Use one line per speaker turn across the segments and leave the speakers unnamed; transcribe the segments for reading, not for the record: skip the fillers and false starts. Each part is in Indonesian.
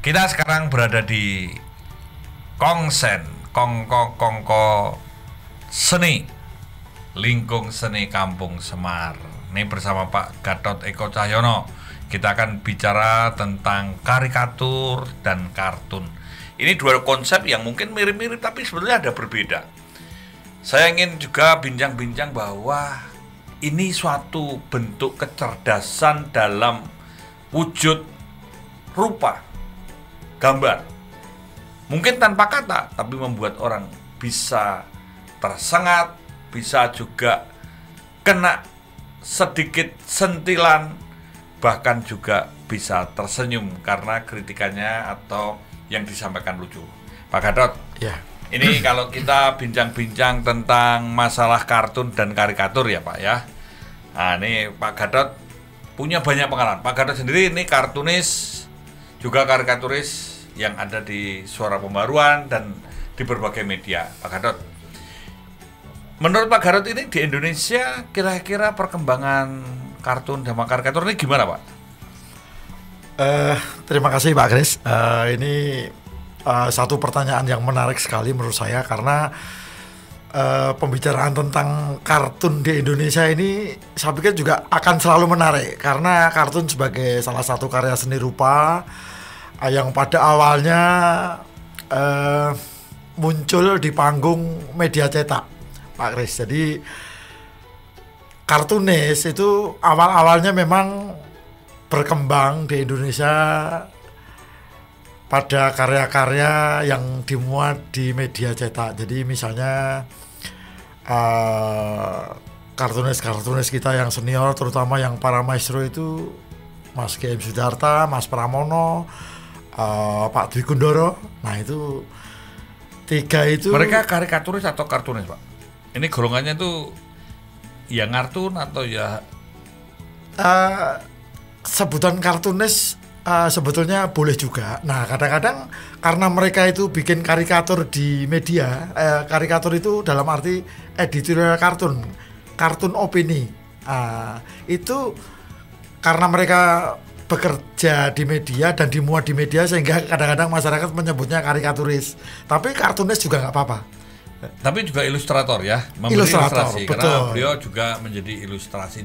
Kita sekarang berada di Kongsen, Kongko Seni, Lingkung Seni Kampung Semar. Ini bersama Pak Gatot Eko Cahyono. Kita akan bicara tentang karikatur dan kartun. Ini dua konsep yang mungkin mirip-mirip tapi sebetulnya ada berbeda. Saya ingin juga bincang-bincang bahwa ini suatu bentuk kecerdasan dalam wujud rupa, gambar. Mungkin tanpa kata, tapi membuat orang bisa tersengat, bisa juga kena sedikit sentilan, bahkan juga bisa tersenyum karena kritikannya atau yang disampaikan lucu. Pak Gatot,
ya.
Ini kalau kita bincang-bincang tentang masalah kartun dan karikatur ya Pak ya. Nah ini Pak Gatot punya banyak pengalaman. Pak Gatot sendiri ini kartunis, juga karikaturis yang ada di Suara Pembaruan dan di berbagai media. Pak Gatot, menurut Pak Gatot ini di Indonesia kira-kira perkembangan kartun dan karikatur ini gimana Pak?
Terima kasih Pak Kris. Ini satu pertanyaan yang menarik sekali menurut saya karena pembicaraan tentang kartun di Indonesia ini saya pikir juga akan selalu menarik karena kartun sebagai salah satu karya seni rupa yang pada awalnya muncul di panggung media cetak, Pak Kris. Jadi kartunis itu awal-awalnya memang berkembang di Indonesia pada karya-karya yang dimuat di media cetak. Jadi misalnya kartunis kita yang senior, terutama yang para maestro itu Mas G.M. Sudarta, Mas Pramono, Pak Dwi Gundoro. Nah itu tiga itu.
Mereka karikaturis atau kartunis Pak? Ini golongannya tuh ya kartun atau ya
sebutan kartunis sebetulnya boleh juga. Nah kadang-kadang karena mereka itu bikin karikatur di media, karikatur itu dalam arti editorial kartun opini. Itu karena mereka bekerja di media dan dimuat di media sehingga kadang-kadang masyarakat menyebutnya karikaturis. Tapi kartunis juga nggak apa-apa.
Tapi juga ilustrator ya, memberi ilustrasi
betul.
Karena beliau juga menjadi ilustrasi.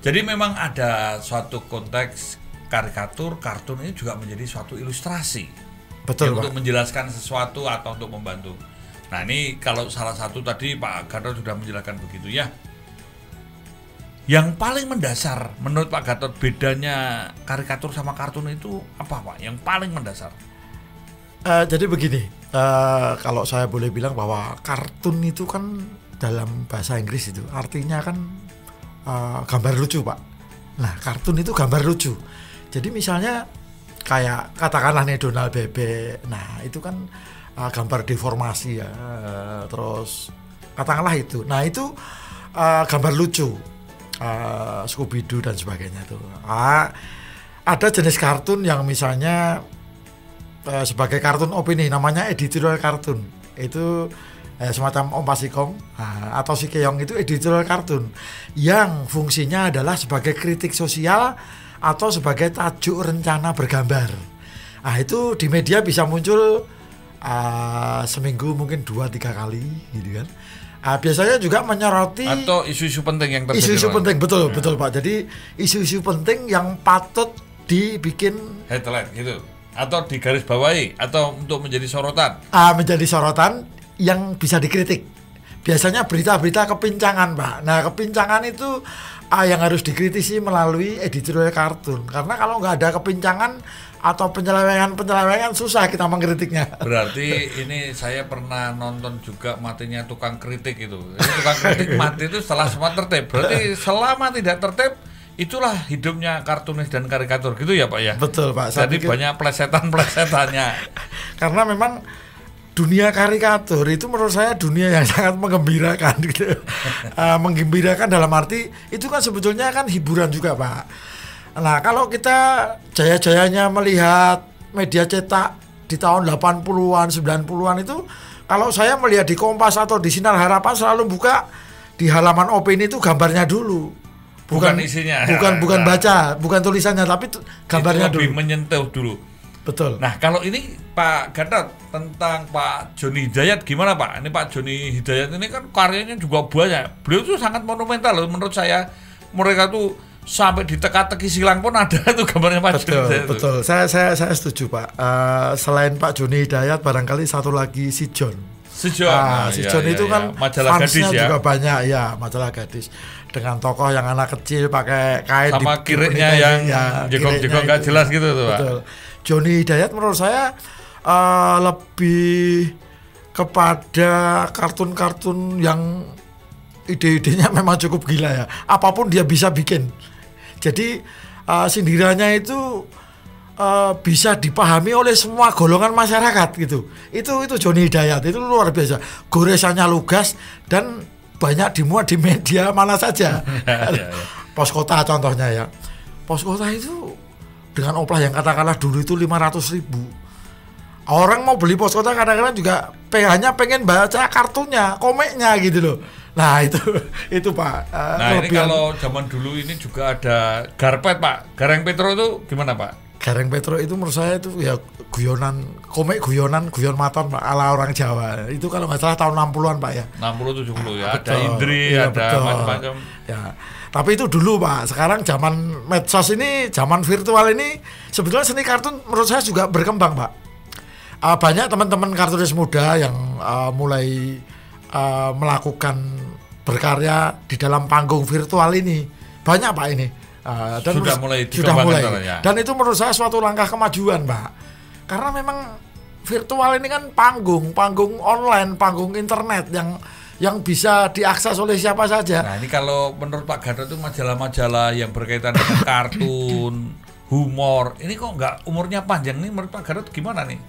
Jadi memang ada suatu konteks karikatur, kartun ini juga menjadi suatu ilustrasi.
Betul,
untuk menjelaskan sesuatu atau untuk membantu. Nah ini kalau salah satu tadi Pak Gatot sudah menjelaskan begitu ya. Yang paling mendasar menurut Pak Gatot bedanya karikatur sama kartun itu apa Pak? Yang paling mendasar?
Jadi begini, kalau saya boleh bilang bahwa kartun itu kan dalam bahasa Inggris itu artinya kan gambar lucu Pak. Nah kartun itu gambar lucu. Jadi misalnya kayak katakanlah nih Donald Bebek. Nah itu kan gambar deformasi ya. Terus katakanlah itu. Nah itu gambar lucu, Scooby-Doo dan sebagainya tuh. Ada jenis kartun yang misalnya sebagai kartun opini namanya editorial kartun. Itu semacam Om Pasikong atau si Keong itu editorial kartun yang fungsinya adalah sebagai kritik sosial atau sebagai tajuk rencana bergambar. Itu di media bisa muncul seminggu mungkin 2-3 kali gitu kan. Biasanya juga menyoroti
atau isu-isu penting yang terjadi.
Isu-isu penting betul Pak. Jadi isu-isu penting yang patut dibikin
headline gitu atau digarisbawahi atau untuk menjadi sorotan.
Menjadi sorotan yang bisa dikritik. Biasanya berita-berita kepincangan Pak. Nah kepincangan itu yang harus dikritisi melalui editorial kartun. Karena kalau nggak ada kepincangan atau penyelewengan susah kita mengkritiknya.
Berarti ini saya pernah nonton juga matinya tukang kritik itu. Tukang kritik mati itu setelah semua tertib. Berarti selama tidak tertib itulah hidupnya kartunis dan karikatur gitu ya Pak ya.
Betul Pak.
Jadi banyak plesetan-plesetannya.
Karena memang dunia karikatur itu menurut saya dunia yang sangat menggembirakan gitu. Menggembirakan dalam arti itu kan sebetulnya kan hiburan juga Pak. Nah kalau kita jaya-jayanya melihat media cetak di tahun 80-an 90-an itu, kalau saya melihat di Kompas atau di Sinar Harapan selalu buka di halaman opini itu gambarnya dulu.
Bukan isinya.
Bukan baca, bukan tulisannya, tapi gambarnya
itu lebih
dulu.
menyentuh dulu.
Betul.
Nah, kalau ini Pak Gatot tentang Pak Joni Hidayat gimana Pak? Ini Pak Joni Hidayat ini kan karyanya juga banyak. Beliau tuh sangat monumental loh menurut saya. Mereka tuh sampai di teka-teki silang pun ada tuh gambarnya Pak Joni Hidayat.
Betul. Saya setuju Pak. Selain Pak Joni Hidayat, barangkali satu lagi si John.
Si John.
Si John itu kan
majalah Gadis ya.
Juga banyak ya, majalah Gadis. Dengan tokoh yang anak kecil pakai kain
sama kiriknya yang jegok-jegok nggak jelas gitu tuh Pak.
Betul. Joni Hidayat menurut saya lebih kepada kartun-kartun yang ide-idenya memang cukup gila ya. Apapun dia bisa bikin. Jadi sindirannya itu bisa dipahami oleh semua golongan masyarakat gitu. Itu Joni Hidayat itu luar biasa. Goresannya lugas dan banyak dimuat di media mana saja. Pos Kota contohnya ya. Pos Kota itu dengan oplah yang katakanlah dulu itu 500.000. Orang mau beli Pos Kota kadang-kadang juga hanya pengen baca kartunya, komiknya gitu loh. Nah itu Pak.
Nah ini kalau zaman dulu ini juga ada Garpet Pak. Gareng Petro itu gimana Pak?
Gareng Petro itu menurut saya itu ya guyon maton Pak, ala orang Jawa. Itu kalau nggak salah tahun 60-an Pak ya.
60 70 ya.
Betul.
Ada Indri,
ya,
ada macam-macam.
Ya. Tapi itu dulu Pak. Sekarang zaman medsos ini, zaman virtual ini sebetulnya seni kartun menurut saya juga berkembang Pak. Banyak teman-teman kartunis muda yang mulai melakukan berkarya di dalam panggung virtual ini. Banyak Pak ini. Dan
sudah mulai
ya. Dan itu menurut saya suatu langkah kemajuan Pak, karena memang virtual ini kan panggung online, panggung internet yang bisa diakses oleh siapa saja.
Nah ini kalau menurut Pak Gatot itu majalah-majalah yang berkaitan dengan kartun, humor, ini kok nggak umurnya panjang nih menurut Pak Gatot gimana nih?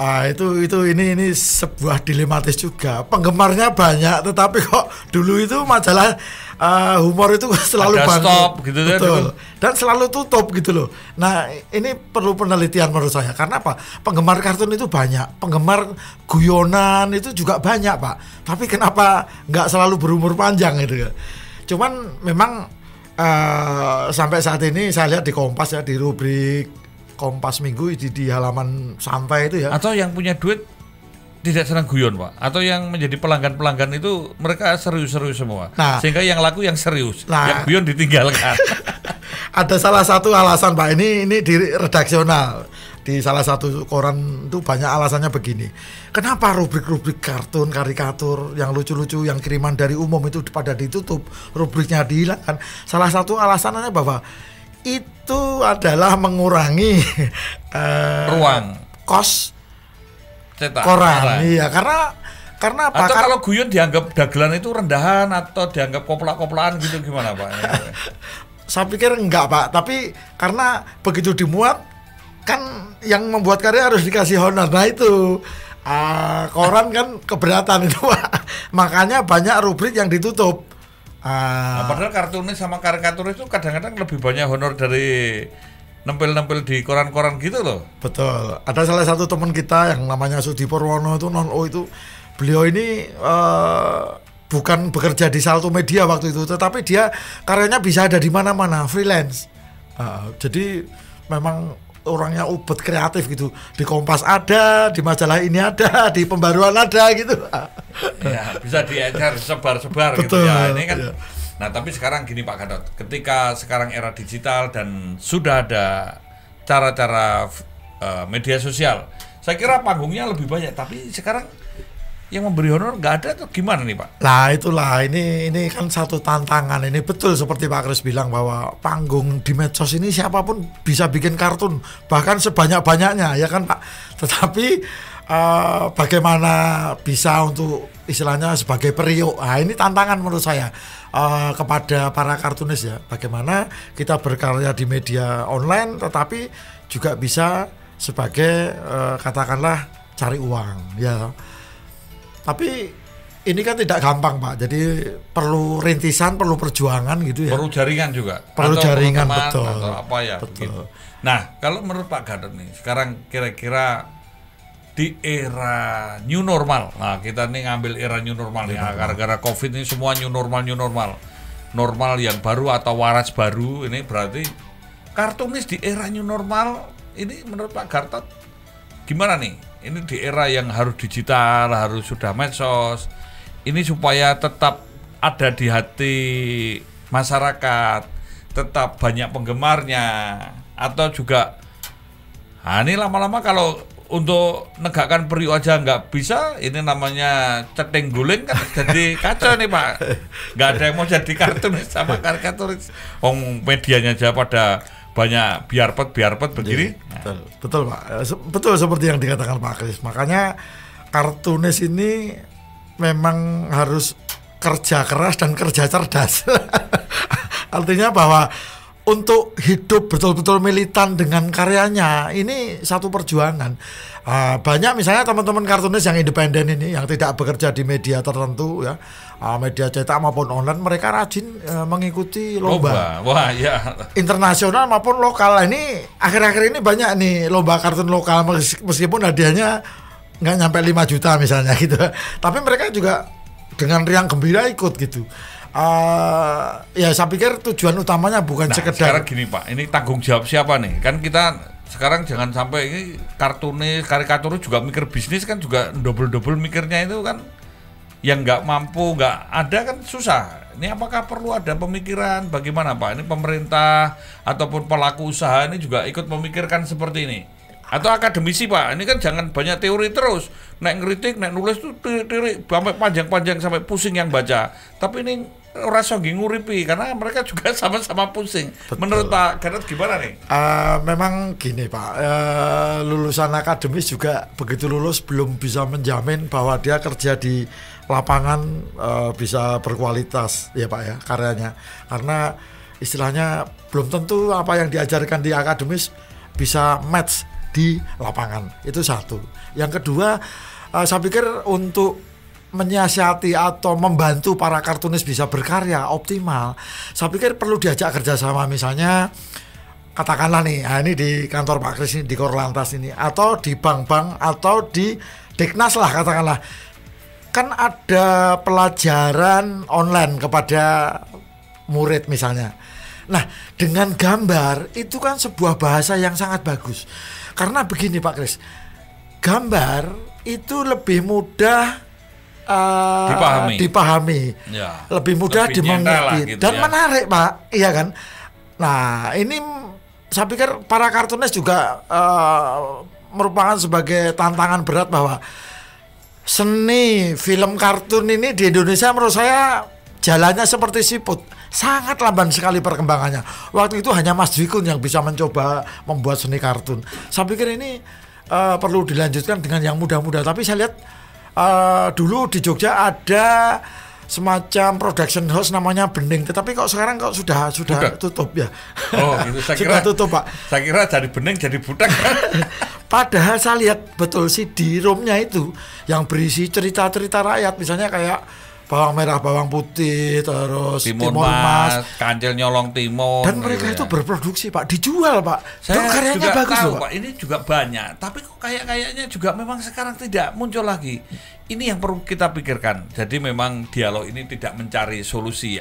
Ini sebuah dilematis juga. Penggemarnya banyak, tetapi kok dulu itu majalah humor itu selalu
bangkit, stop gitu.
Betul. Dan selalu tutup gitu loh. Nah, ini perlu penelitian menurut saya. Karena apa? Penggemar kartun itu banyak, penggemar guyonan itu juga banyak, Pak. Tapi kenapa nggak selalu berumur panjang gitu ya? Cuman memang sampai saat ini saya lihat di Kompas ya, di rubrik Kompas Minggu di halaman santai itu ya.
Atau yang punya duit tidak senang guyon Pak. Atau yang menjadi pelanggan-pelanggan itu mereka serius-serius semua.
Nah,
sehingga yang laku yang serius, yang
nah,
guyon ditinggalkan.
Ada salah satu alasan Pak, ini di redaksional di salah satu koran itu banyak alasannya begini. Kenapa rubrik-rubrik kartun, karikatur yang lucu-lucu yang kiriman dari umum itu pada ditutup, rubriknya dihilangkan? Salah satu alasannya bahwa itu adalah mengurangi
ruang
kos
cetak
koran. Iya, karena apa?
Atau kalau guyon dianggap dagelan itu rendahan atau dianggap koplak-koplaan gitu gimana Pak?
Saya pikir enggak Pak, tapi karena begitu dimuat kan yang membuat karya harus dikasih honor. Nah itu koran kan keberatan itu Pak. Makanya banyak rubrik yang ditutup.
Nah, padahal kartunis sama karikatur itu kadang-kadang lebih banyak honor dari nempel-nempel di koran-koran gitu loh.
Betul. Ada salah satu teman kita yang namanya Sudi Purwono itu itu beliau ini bukan bekerja di Salto Media waktu itu, tetapi dia karyanya bisa ada di mana-mana, freelance. Jadi memang orangnya ubet kreatif gitu. Di Kompas ada, di majalah ini ada, di Pembaruan ada gitu.
Ya, bisa diecer sebar-sebar gitu ya. Ini kan. Ya. Nah, tapi sekarang gini Pak Gatot, ketika sekarang era digital dan sudah ada cara-cara media sosial, saya kira panggungnya lebih banyak. Tapi sekarang yang memberi honor nggak ada tuh gimana nih Pak?
Nah itulah ini kan satu tantangan. Ini betul seperti Pak Kris bilang bahwa panggung di medsos ini siapapun bisa bikin kartun bahkan sebanyak-banyaknya ya kan Pak. Tetapi bagaimana bisa untuk istilahnya sebagai periuk. Nah ini tantangan menurut saya kepada para kartunis ya. Bagaimana kita berkarya di media online tetapi juga bisa sebagai katakanlah cari uang ya. Tapi ini kan tidak gampang Pak, jadi perlu rintisan, perlu perjuangan gitu ya.
Perlu jaringan juga.
Perlu
atau
jaringan
teman,
betul.
Atau apa ya
betul.
Begitu. Nah kalau menurut Pak Gatot nih, sekarang kira-kira di era new normal, nah kita nih ngambil era new normal ya, gara-gara COVID ini semua new normal, normal yang baru atau waras baru, ini berarti kartunis di era new normal ini menurut Pak Gatot gimana nih? Ini di era yang harus digital, harus sudah medsos. Ini supaya tetap ada di hati masyarakat, tetap banyak penggemarnya, atau juga ini lama-lama kalau untuk negakkan periuk aja nggak bisa, ini namanya ceting guling kan jadi kacau nih Pak. Nggak ada yang mau jadi kartunis sama karikaturis. Medianya aja pada banyak biarpet begini.
Betul Pak, betul seperti yang dikatakan Pak Kris. Makanya kartunis ini memang harus kerja keras dan kerja cerdas. Artinya bahwa untuk hidup betul-betul militan dengan karyanya ini satu perjuangan. Banyak misalnya teman-teman kartunis yang independen ini yang tidak bekerja di media tertentu ya, media cetak maupun online, mereka rajin mengikuti lomba.
Wah ya.
Internasional maupun lokal. Ini akhir-akhir ini banyak nih lomba kartun lokal meskipun hadiahnya nggak nyampe 5 juta misalnya gitu. Tapi mereka juga dengan riang gembira ikut gitu. Ya saya pikir tujuan utamanya bukan sekedar.
Sekarang gini Pak, ini tanggung jawab siapa nih? Kan kita sekarang jangan sampai ini kartunis, karikaturis juga mikir bisnis kan juga double mikirnya itu kan, yang nggak mampu, nggak ada kan susah. Ini apakah perlu ada pemikiran bagaimana Pak? Ini pemerintah ataupun pelaku usaha ini juga ikut memikirkan seperti ini? Atau akademisi Pak, ini kan jangan banyak teori terus, naik ngeritik, naik nulis tuh teori sampai panjang-panjang sampai pusing yang baca. Tapi ini rasa nguripi karena mereka juga sama-sama pusing. Betul. Menurut Pak Gatot gimana nih?
Memang gini Pak, lulusan akademis juga begitu lulus belum bisa menjamin bahwa dia kerja di lapangan bisa berkualitas ya Pak ya karyanya. Karena istilahnya belum tentu apa yang diajarkan di akademis bisa match di lapangan. Itu satu. Yang kedua, saya pikir untuk menyiasati atau membantu para kartunis bisa berkarya optimal, saya pikir perlu diajak kerjasama. Misalnya katakanlah nih, ini di kantor Pak Kris ini, di Korlantas ini, atau di bank-bank atau di Deknas lah katakanlah, kan ada pelajaran online kepada murid misalnya. Nah, dengan gambar itu kan sebuah bahasa yang sangat bagus. Karena begini Pak Kris, gambar itu lebih mudah dipahami. Ya, lebih mudah dimengerti gitu dan ya. Menarik Pak, iya kan? Nah, ini saya pikir para kartunis juga merupakan sebagai tantangan berat bahwa seni film kartun ini di Indonesia menurut saya jalannya seperti siput, sangat lamban sekali perkembangannya. Waktu itu hanya Mas Dwikun yang bisa mencoba membuat seni kartun. Saya pikir ini perlu dilanjutkan dengan yang muda-muda. Tapi saya lihat dulu di Jogja ada semacam production house namanya Bening, tetapi kok sekarang kok sudah tutup ya.
Oh gitu, saya kira
sudah tutup Pak.
Saya kira dari Bening jadi budak.
Padahal saya lihat betul CD-ROM-nya itu yang berisi cerita-cerita rakyat, misalnya kayak bawang merah, bawang putih, terus Timur Mas,
Kancil Nyolong Timun.
Dan mereka itu berproduksi Pak, dijual Pak.
Saya
karyanya
juga
bagus
tahu,
loh Pak.
Ini juga banyak, tapi kok kayaknya juga memang sekarang tidak muncul lagi. Ini yang perlu kita pikirkan. Jadi memang dialog ini tidak mencari solusi,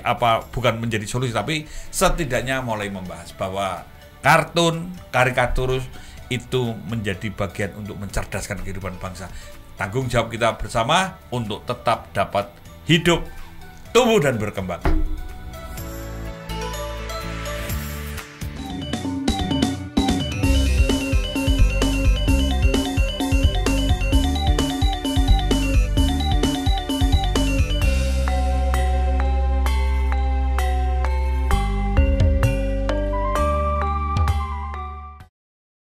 bukan menjadi solusi, tapi setidaknya mulai membahas bahwa kartun, karikaturus itu menjadi bagian untuk mencerdaskan kehidupan bangsa. Tanggung jawab kita bersama untuk tetap dapat hidup, tumbuh dan berkembang.